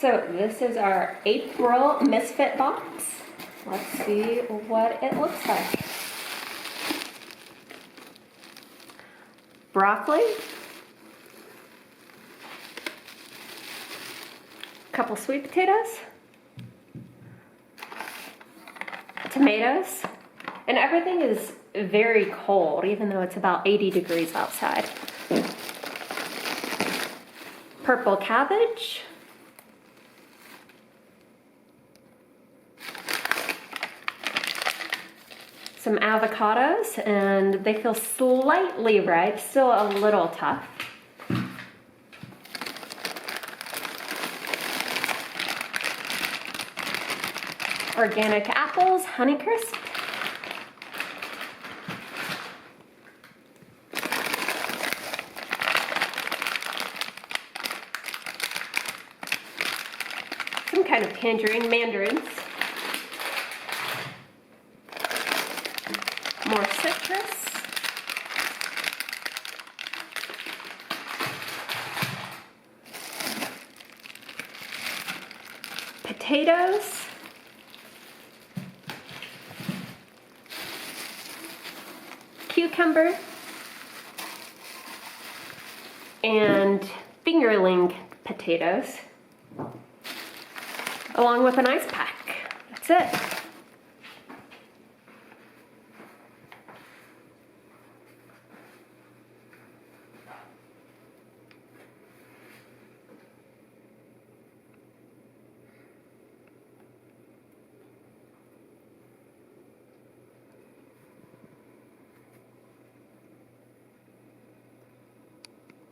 So this is our April Misfit box. Let's see what it looks like. Broccoli. Couple sweet potatoes. Tomatoes. And everything is very cold, even though it's about 80 degrees outside. Purple cabbage. Some avocados, and they feel slightly ripe, still a little tough. Organic apples, Honeycrisp. Some kind of tangerine, mandarins. More citrus. Potatoes. Cucumber. And fingerling potatoes. Along with an ice pack. That's it.